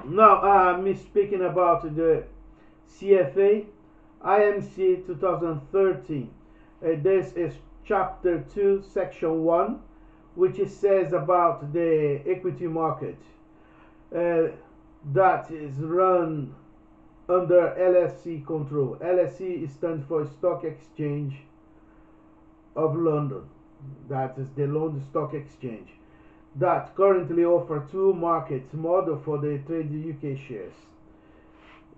Now, me speaking about the CFA IMC 2013. This is Chapter 2, Section 1, which says about the equity market uh, that is run under LSE control. LSE stands for Stock Exchange of London. That is the London Stock Exchange that currently offer two market model for the trade UK shares.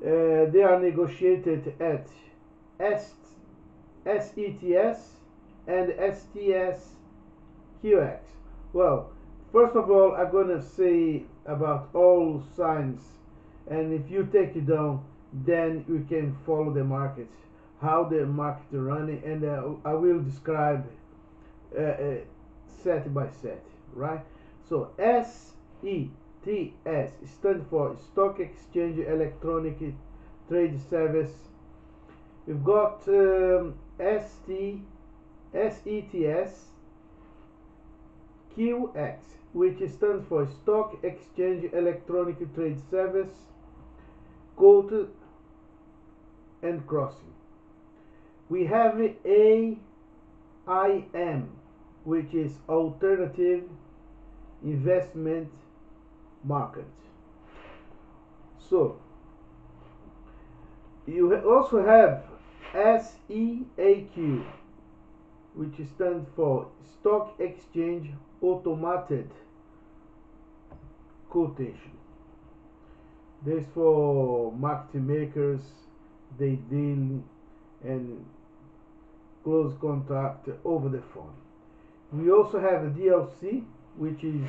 They are negotiated at SETS and STSQX. Well, first of all, I'm gonna say about all signs, and if you take it down, then you can follow the market, how the market is running, and I will describe set by set, right? So SETS stands for Stock Exchange Electronic Trade Service. We've got SETS QX, which stands for Stock Exchange Electronic Trade Service, quoted and crossing. We have AIM, which is Alternative Investment Market. So you also have SEAQ, which stands for Stock Exchange Automated Quotation. This for market makers, they deal and close contract over the phone. We also have a DLC, which is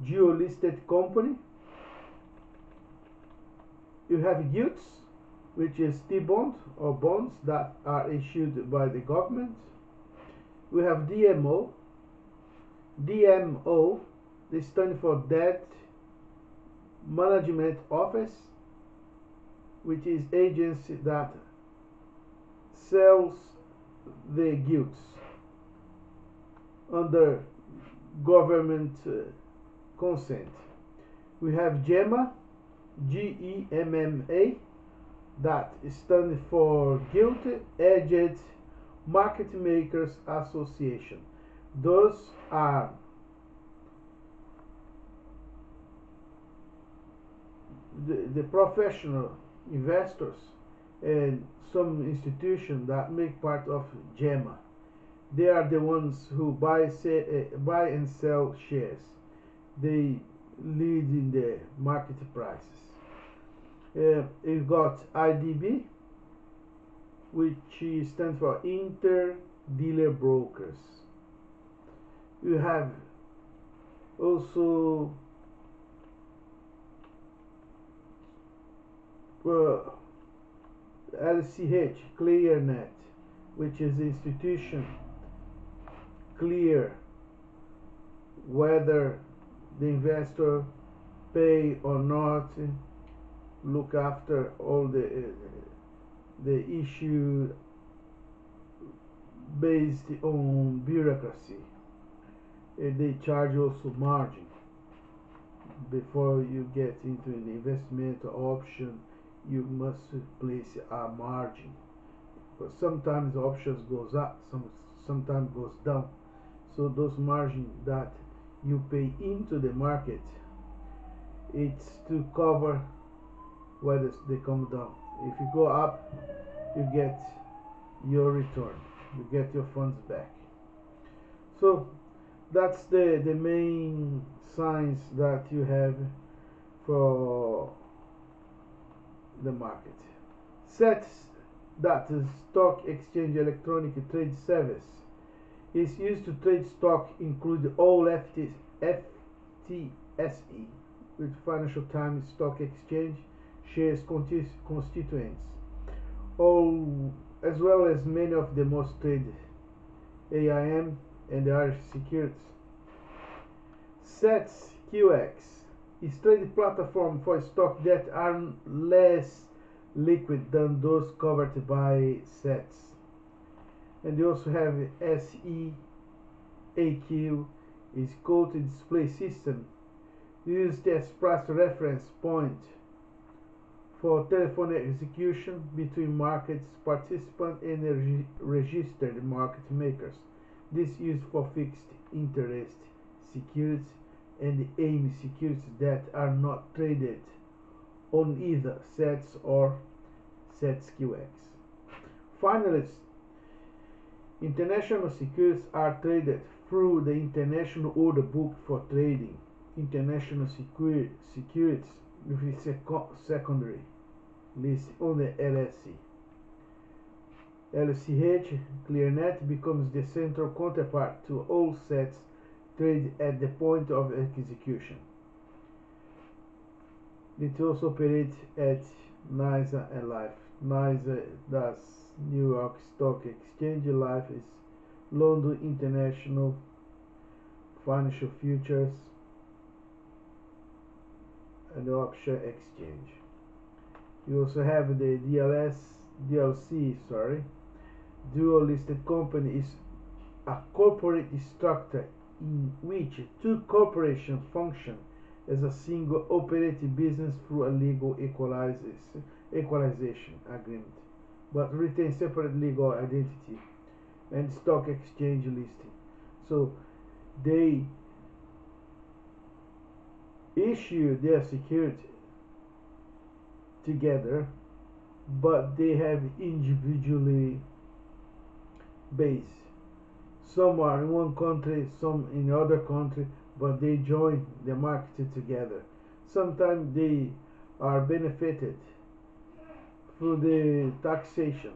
geo-listed company. You have gilts, which is T-bond or bonds that are issued by the government. We have DMO. DMO, they stand for Debt Management Office, which is agency that sells the gilts under government consent. We have GEMA, GEMMA, that stands for Gilt Edged Market Makers Association. Those are the professional investors and some institutions that make part of GEMA. They are the ones who buy and sell shares. They lead in the market prices. You've got IDB, which stands for Inter-Dealer Brokers. You have also LCH, ClearNet, which is the institution clear whether the investor pay or not, look after all the issue based on bureaucracy. They charge also margin before you get into an investment option. You must place a margin, but sometimes options goes up, sometimes goes down. So those margin that you pay into the market, it's to cover whether they come down. If you go up, you get your return, you get your funds back. So that's the main signs that you have for the market. SETS, that is Stock Exchange Electronic Trade Service, is used to trade stock, include all FTSE, with Financial Times Stock Exchange shares constituents, all as well as many of the most traded AIM and the Irish securities. SETS QX is trading platform for stocks that are less liquid than those covered by SETS. And you also have SEAQ is quoted display system, used as price reference point for telephone execution between market participants and registered market makers. This is used for fixed interest securities and AIM securities that are not traded on either SETS or SETSQX. Finally, international securities are traded through the International Order Book for trading international securities with a secondary list on the LSE. LCH ClearNet becomes the central counterpart to all sets traded at the point of execution. It also operates at NYSE and Life. NYSE does New York Stock Exchange, Life is London International Financial Futures and Option Exchange. You also have the DLC, dual listed company is a corporate structure in which two corporations function as a single operating business through a legal equalization agreement, but retain separate legal identity and stock exchange listing. So they issue their security together, but they have individually based. Some are in one country, some in the other country, but they join the market together. Sometimes they are benefited through the taxation.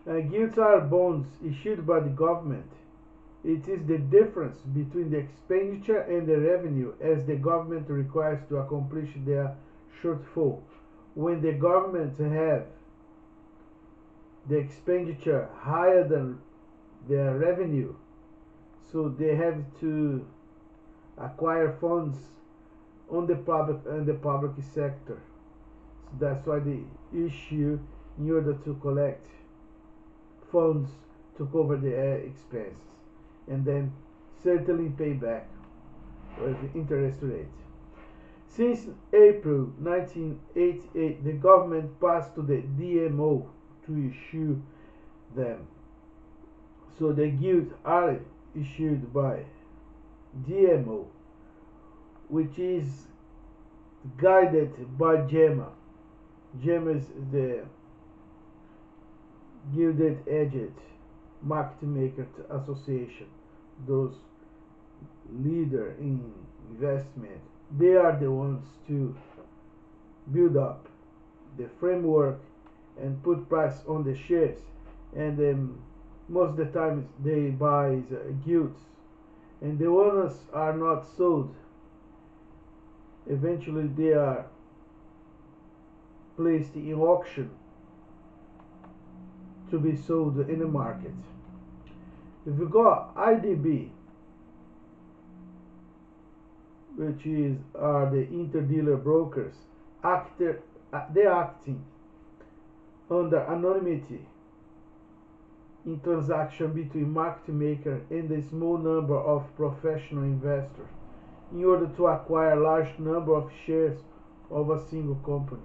Gilts are bonds issued by the government. It is the difference between the expenditure and the revenue as the government requires to accomplish their shortfall. When the government have the expenditure higher than their revenue, so they have to acquire funds on the public sector. So that's why they issue in order to collect funds to cover the expenses and then certainly pay back with interest rate. Since April 1988, the government passed to the DMO to issue them. So the gilts are issued by DMO, which is guided by GEMA. GEMA is the Gilded Edged Market Maker Association. Those leader in investment, they are the ones to build up the framework and put price on the shares, and most of the time they buy gilts, and the ones are not sold. Eventually they are placed in auction to be sold in the market. If you got IDB, which are the interdealer brokers, they acting under anonymity in transaction between market maker and a small number of professional investors in order to acquire a large number of shares of a single company.